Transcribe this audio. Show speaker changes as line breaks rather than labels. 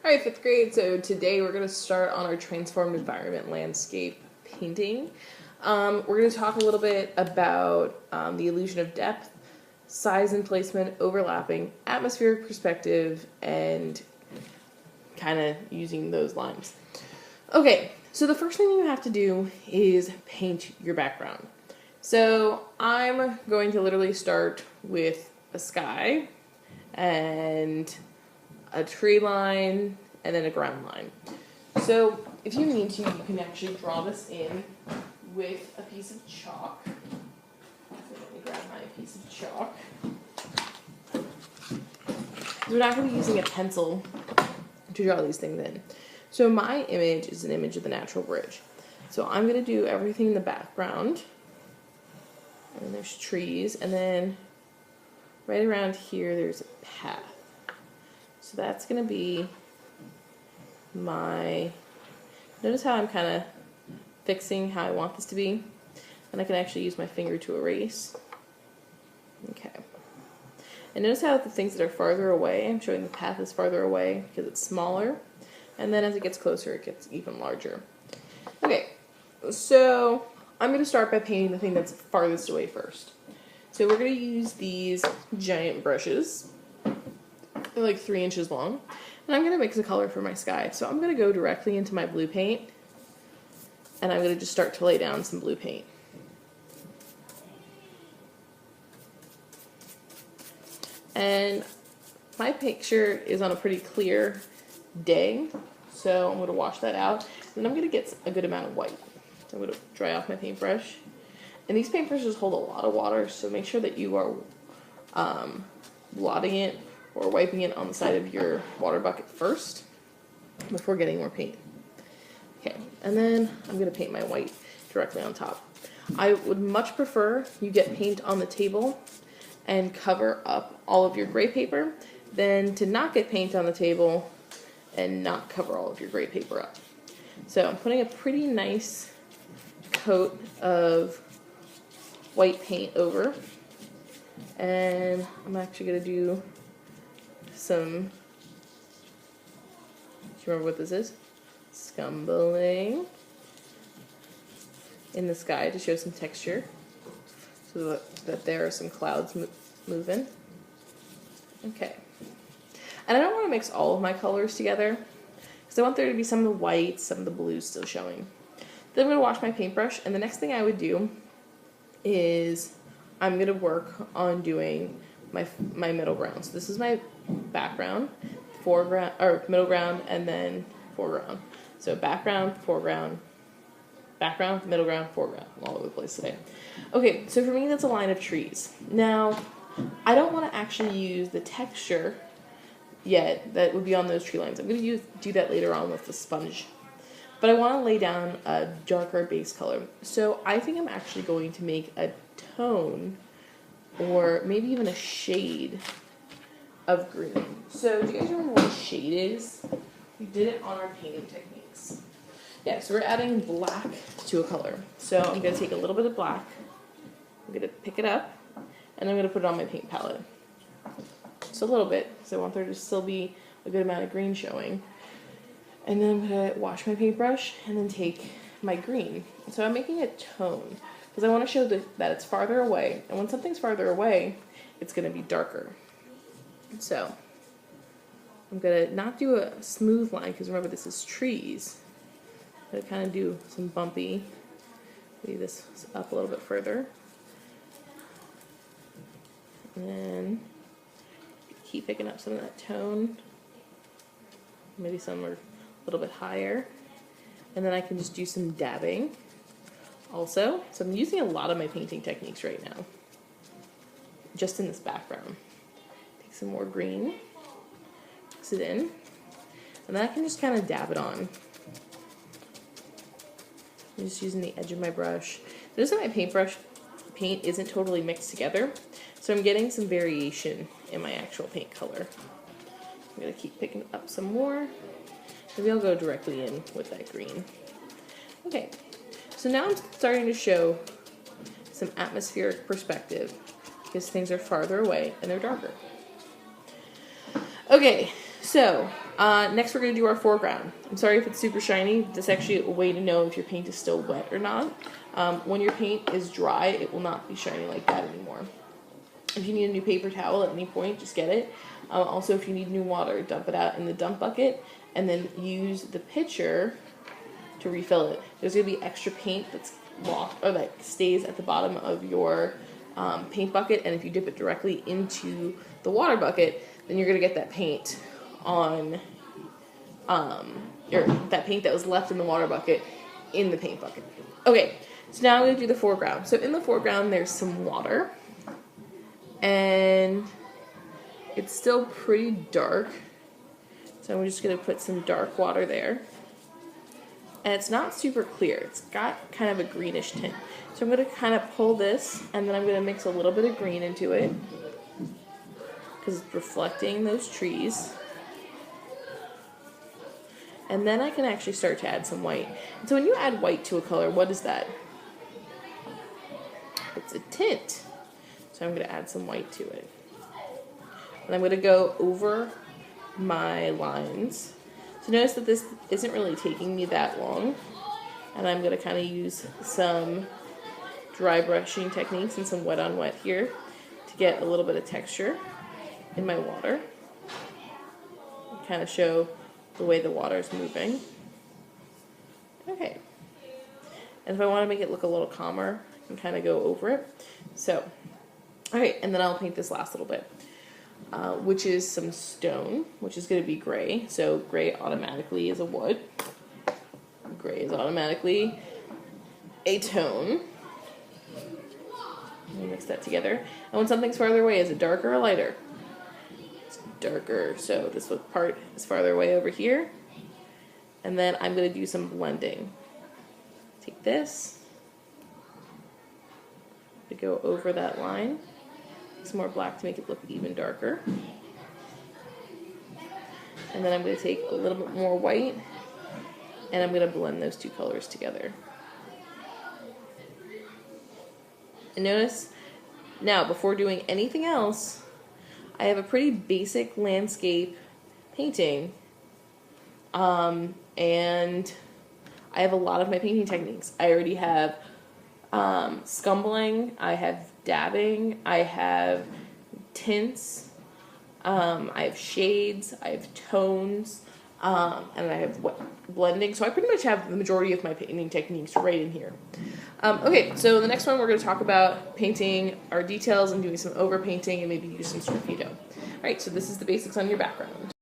Alright, 5th grade, so today we're going to start on our transformed environment landscape painting. We're going to talk a little bit about the illusion of depth, size and placement, overlapping, atmospheric perspective, and kind of using those lines. Okay, so the first thing you have to do is paint your background. So I'm going to literally start with a sky and a tree line, and then a ground line. So if you need to, you can actually draw this in with a piece of chalk. So let me grab my piece of chalk. We're not going to be using a pencil to draw these things in. So my image is an image of the natural bridge. So I'm going to do everything in the background. And there's trees, and then right around here there's a path. So that's going to be my, notice how I'm kind of fixing how I want this to be, and I can actually use my finger to erase. Okay. And notice how the things that are farther away, I'm showing the path is farther away because it's smaller, and then as it gets closer it gets even larger. Okay, so I'm going to start by painting the thing that's farthest away first. So we're going to use these giant brushes. They're like 3 inches long. And I'm going to mix a color for my sky. So I'm going to go directly into my blue paint. And I'm going to just start to lay down some blue paint. And my picture is on a pretty clear day. So I'm going to wash that out. And then I'm going to get a good amount of white. I'm going to dry off my paintbrush. And these paintbrushes hold a lot of water, so make sure that you are blotting it or wiping it on the side of your water bucket first before getting more paint. Okay, and then I'm going to paint my white directly on top. I would much prefer you get paint on the table and cover up all of your gray paper than to not get paint on the table and not cover all of your gray paper up. So I'm putting a pretty nice coat of white paint over, and I'm actually going to do some, do you remember what this is? Scumbling in the sky to show some texture, so that there are some clouds moving. Okay. And I don't want to mix all of my colors together, because I want there to be some of the whites, some of the blues still showing. Then I'm going to wash my paintbrush, and the next thing I would do is I'm going to work on doing my middle ground. So this is my background, foreground, or middle ground, and then foreground. So background, foreground, background, middle ground, foreground, all over the place today. Okay, so for me that's a line of trees. Now, I don't want to actually use the texture yet that would be on those tree lines. I'm going to do that later on with the sponge. But I want to lay down a darker base color. So I think I'm actually going to make a tone or maybe even a shade of green. So do you guys remember what a shade is? We did it on our painting techniques. Yeah, so we're adding black to a color. So I'm going to take a little bit of black, I'm going to pick it up, and I'm going to put it on my paint palette. Just a little bit, because I want there to still be a good amount of green showing. And then I'm going to wash my paintbrush and then take my green. So I'm making a tone because I want to show that it's farther away. And when something's farther away, it's going to be darker. So I'm going to not do a smooth line because remember this is trees. I'm going to kind of do some bumpy. Maybe this up a little bit further. And then keep picking up some of that tone. Maybe some are a little bit higher, and then I can just do some dabbing also. So I'm using a lot of my painting techniques right now just in this background. Take some more green, mix it in, and then I can just kind of dab it on. I'm just using the edge of my brush. Notice that my paint isn't totally mixed together, so I'm getting some variation in my actual paint color. I'm going to keep picking up some more. Maybe I'll go directly in with that green. Okay, so now I'm starting to show some atmospheric perspective because things are farther away and they're darker. Okay, so Next we're going to do our foreground. I'm sorry if it's super shiny. That's actually a way to know if your paint is still wet or not. When your paint is dry, it will not be shiny like that anymore. If you need a new paper towel at any point, just get it. Also, if you need new water, dump it out in the dump bucket, and then use the pitcher to refill it. There's going to be extra paint that's lost or that stays at the bottom of your paint bucket, and if you dip it directly into the water bucket, then you're going to get that paint on, or that paint that was left in the water bucket in the paint bucket. Okay, so now I'm going to do the foreground. So in the foreground, there's some water, and it's still pretty dark. So I'm just going to put some dark water there. And it's not super clear. It's got kind of a greenish tint. So I'm going to kind of pull this, and then I'm going to mix a little bit of green into it because it's reflecting those trees. And then I can actually start to add some white. And so when you add white to a color, what is that? It's a tint. So I'm going to add some white to it. And I'm going to go over my lines. So notice that this isn't really taking me that long. And I'm going to kind of use some dry brushing techniques and some wet on wet here to get a little bit of texture in my water. Kind of show the way the water is moving. Okay. And if I want to make it look a little calmer, I can kind of go over it. So, okay, and then I'll paint this last little bit. Which is some stone, which is going to be gray. So gray automatically is a wood. Gray is automatically a tone. Let me mix that together. And when something's farther away, is it darker or lighter? It's darker. So this part is farther away over here. And then I'm going to do some blending. Take this to go over that line. Some more black to make it look even darker. And then I'm going to take a little bit more white, and I'm going to blend those two colors together. And notice, now before doing anything else, I have a pretty basic landscape painting, and I have a lot of my painting techniques. I already have scumbling, I have dabbing, I have tints, I have shades, I have tones, and I have blending. So I pretty much have the majority of my painting techniques right in here. Okay, so the next one we're going to talk about painting our details and doing some overpainting and maybe use some Scrippy dough. Alright, so this is the basics on your background.